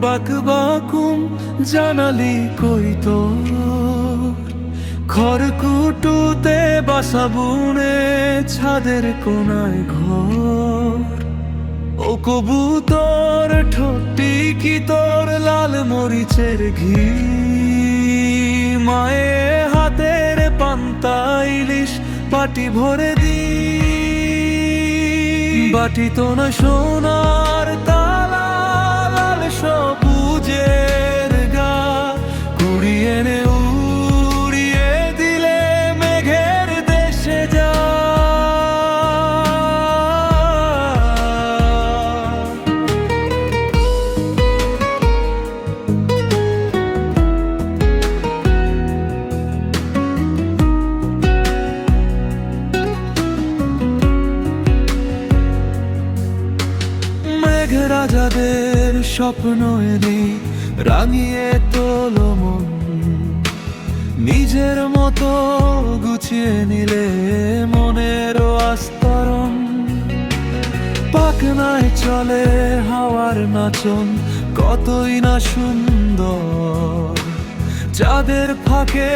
বাকবাকুম জানালি কই তো খড়কুটুতে বাসা বুনে ছাদের কোনায় ঘর। ও কবুতর ঠোঁটটি কি তোর লাল মরিচের ঘি, মায়ে হাতের পান্তা ইলিশ বাটি ভরে দি। বাটি তো না সোনার তালা, লাল সবুজের গা কুড়িয়ে এনে উড়িয়ে দিলে মেঘের দেশে যা। রাজাদের স্বপ্ন এনে রাঙিয়ে তোলো মন, নিজের মতো গুছিয়ে নিলে মনের আস্তরণ। পাখনায় চলে হাওয়ার নাচন, কতই না সুন্দর। চাঁদের ফাঁকে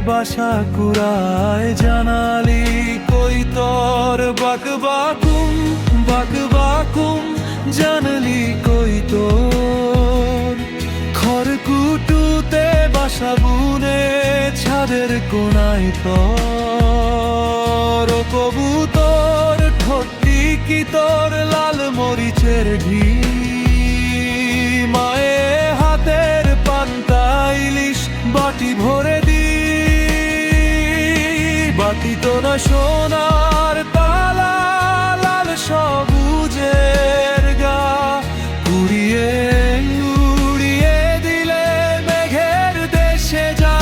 বাসা কুড়ায় জানালি কই তোর। বাকবাকুম জানালি কই তোর খড়কুটুতে বাসা বুনে ছাদের কোনায় তোর। ও কবুতর ঠোঁটটি কি তোর লাল মরিচের ঘি, মায়ে হাতের পান্তা ইলিশ বাটি ভরে দি। বাটি তো না সোনার তালা, লাল সবুজের গা উড়িয়ে উড়িয়ে দিলে মেঘের দেশে যা।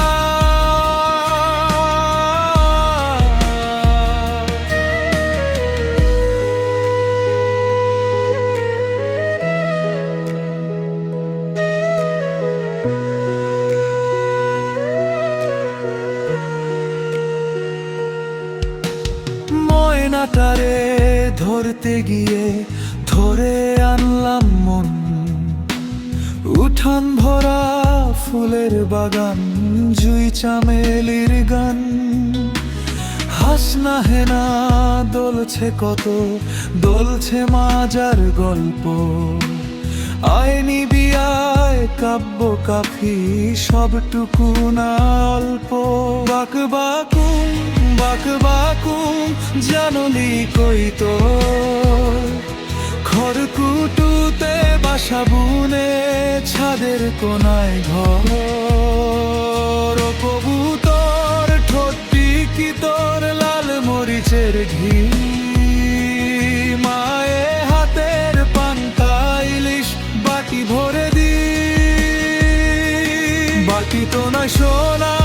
ময়নাটারে ধরতে গিয়ে ধরে আনলাম মন, উঠান ভরা ফুলের বাগান জুই চামেলির গান। হাসনা হেনা দোলছে কত, দোলছে মাজার গল্প। আইনি বিয়ায় কাব্য কাফি সবটুকু না অল্প। বাকবাকুম জানলি কই তোর খড়কুটুতে বাসা বুনে ছাদের কোনায় ঘর। ও কবুতর ঠোঁটটি কি তোর লাল মরিচের ঘি, মায়ে হাতের পান্তা ইলিশ বাটি ভরে দি। বাটি তো না সোনা